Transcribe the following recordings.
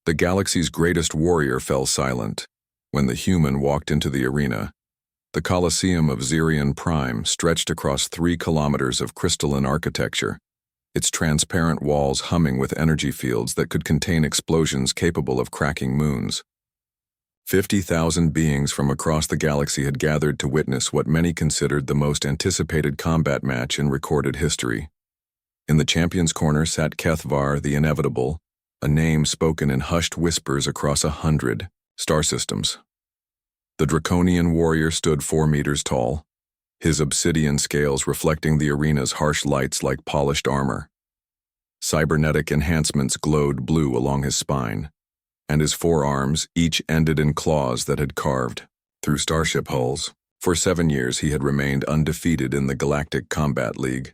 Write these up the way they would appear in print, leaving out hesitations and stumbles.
The galaxy's greatest warrior fell silent when the human walked into the arena. The Colosseum of Xerion Prime stretched across 3 kilometers of crystalline architecture, its transparent walls humming with energy fields that could contain explosions capable of cracking moons. 50,000 beings from across the galaxy had gathered to witness what many considered the most anticipated combat match in recorded history. In the champion's corner sat Kethvar the Inevitable, a name spoken in hushed whispers across 100 star systems. The draconian warrior stood 4 meters tall, his obsidian scales reflecting the arena's harsh lights like polished armor. Cybernetic enhancements glowed blue along his spine, and his forearms each ended in claws that had carved through starship hulls. For 7 years he had remained undefeated in the Galactic Combat League,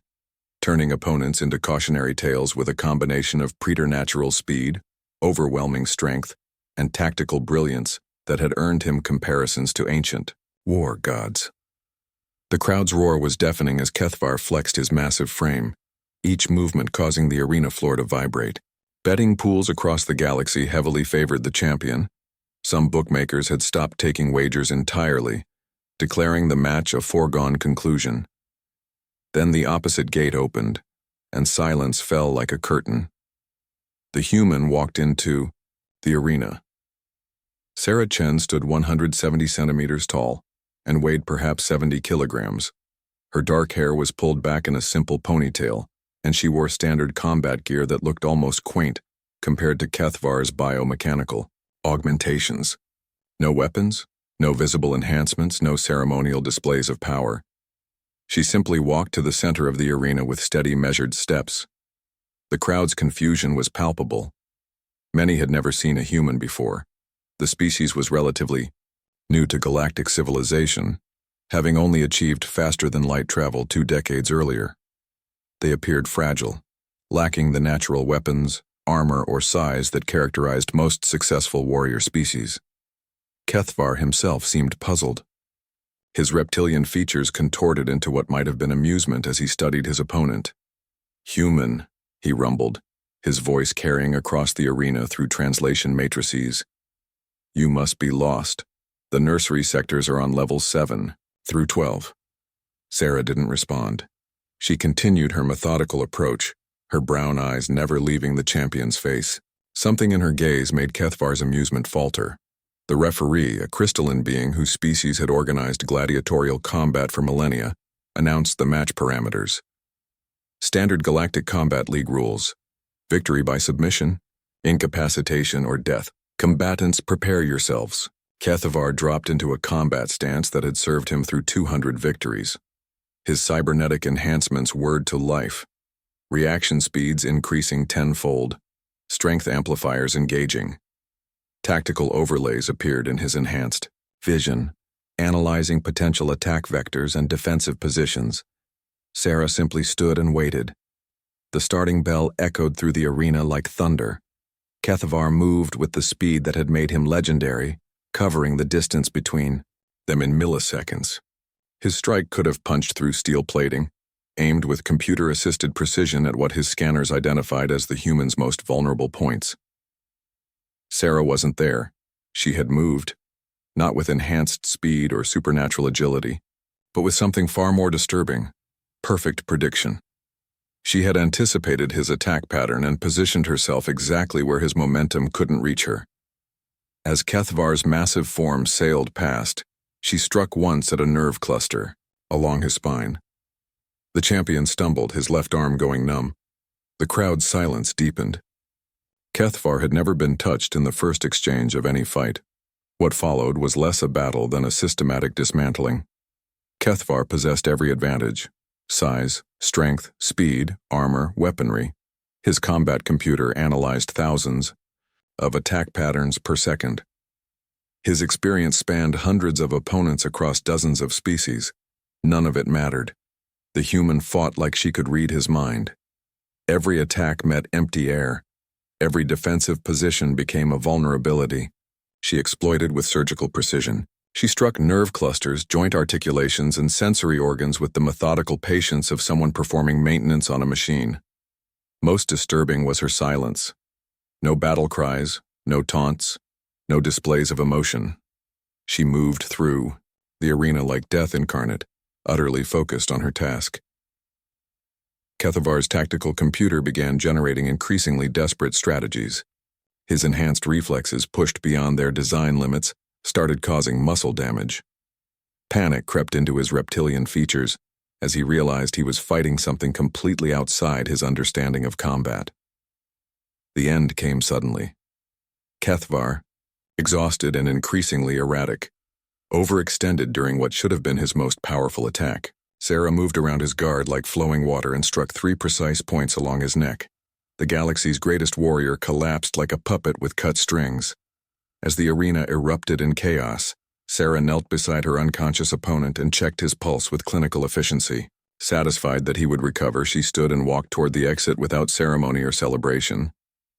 turning opponents into cautionary tales with a combination of preternatural speed, overwhelming strength, and tactical brilliance that had earned him comparisons to ancient war gods. The crowd's roar was deafening as Kethvar flexed his massive frame, each movement causing the arena floor to vibrate. Betting pools across the galaxy heavily favored the champion. Some bookmakers had stopped taking wagers entirely, declaring the match a foregone conclusion. Then the opposite gate opened, and silence fell like a curtain. The human walked into the arena. Sarah Chen stood 170 centimeters tall and weighed perhaps 70 kilograms. Her dark hair was pulled back in a simple ponytail, and she wore standard combat gear that looked almost quaint compared to Kethvar's biomechanical augmentations. No weapons, no visible enhancements, no ceremonial displays of power. She simply walked to the center of the arena with steady, measured steps. The crowd's confusion was palpable. Many had never seen a human before. The species was relatively new to galactic civilization, having only achieved faster-than-light travel 2 decades earlier. They appeared fragile, lacking the natural weapons, armor, or size that characterized most successful warrior species. Kethvar himself seemed puzzled. His reptilian features contorted into what might have been amusement as he studied his opponent. "Human," he rumbled, his voice carrying across the arena through translation matrices. "You must be lost. The nursery sectors are on levels 7 through 12. Sarah didn't respond. She continued her methodical approach, her brown eyes never leaving the champion's face. Something in her gaze made Kethvar's amusement falter. The referee, a crystalline being whose species had organized gladiatorial combat for millennia, announced the match parameters. Standard Galactic Combat League rules: victory by submission, incapacitation, or death. Combatants, prepare yourselves. Kethvar dropped into a combat stance that had served him through 200 victories. His cybernetic enhancements whirred to life, reaction speeds increasing tenfold, strength amplifiers engaging. Tactical overlays appeared in his enhanced vision, analyzing potential attack vectors and defensive positions. Sarah simply stood and waited. The starting bell echoed through the arena like thunder. Kethvar moved with the speed that had made him legendary, covering the distance between them in milliseconds. His strike could have punched through steel plating, aimed with computer-assisted precision at what his scanners identified as the human's most vulnerable points. Sarah wasn't there. She had moved, not with enhanced speed or supernatural agility, but with something far more disturbing: perfect prediction. She had anticipated his attack pattern and positioned herself exactly where his momentum couldn't reach her. As Kethvar's massive form sailed past, she struck once at a nerve cluster along his spine. The champion stumbled, his left arm going numb. The crowd's silence deepened. Kethvar had never been touched in the first exchange of any fight. What followed was less a battle than a systematic dismantling. Kethvar possessed every advantage: size, strength, speed, armor, weaponry. His combat computer analyzed thousands of attack patterns per second. His experience spanned hundreds of opponents across dozens of species. None of it mattered. The human fought like she could read his mind. Every attack met empty air. Every defensive position became a vulnerability. She exploited with surgical precision. She struck nerve clusters, joint articulations, and sensory organs with the methodical patience of someone performing maintenance on a machine. Most disturbing was her silence. No battle cries, No taunts, no displays of emotion. She moved through the arena like death incarnate, utterly focused on her task. Kethavar's tactical computer began generating increasingly desperate strategies. His enhanced reflexes, pushed beyond their design limits, started causing muscle damage. Panic crept into his reptilian features as he realized he was fighting something completely outside his understanding of combat. The end came suddenly. Kethavar, exhausted and increasingly erratic, overextended during what should have been his most powerful attack. Sarah moved around his guard like flowing water and struck 3 precise points along his neck. The galaxy's greatest warrior collapsed like a puppet with cut strings. As the arena erupted in chaos, Sarah knelt beside her unconscious opponent and checked his pulse with clinical efficiency. Satisfied that he would recover, she stood and walked toward the exit without ceremony or celebration.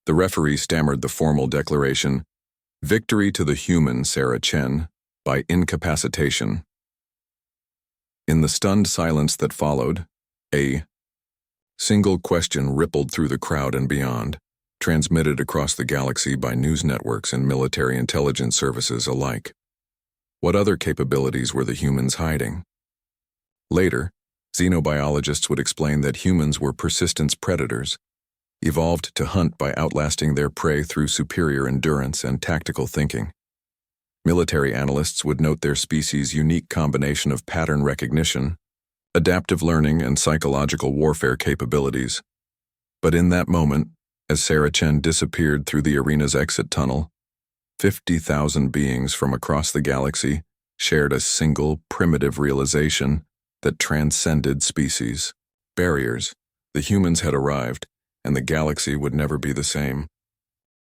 The referee stammered the formal declaration, "Victory to the human Sarah Chen, by incapacitation." In the stunned silence that followed, a single question rippled through the crowd and beyond, transmitted across the galaxy by news networks and military intelligence services alike. What other capabilities were the humans hiding? Later, xenobiologists would explain that humans were persistence predators, evolved to hunt by outlasting their prey through superior endurance and tactical thinking. Military analysts would note their species' unique combination of pattern recognition, adaptive learning, and psychological warfare capabilities. But in that moment, as Sarah Chen disappeared through the arena's exit tunnel, 50,000 beings from across the galaxy shared a single primitive realization that transcended species. Barriers. The humans had arrived, and the galaxy would never be the same.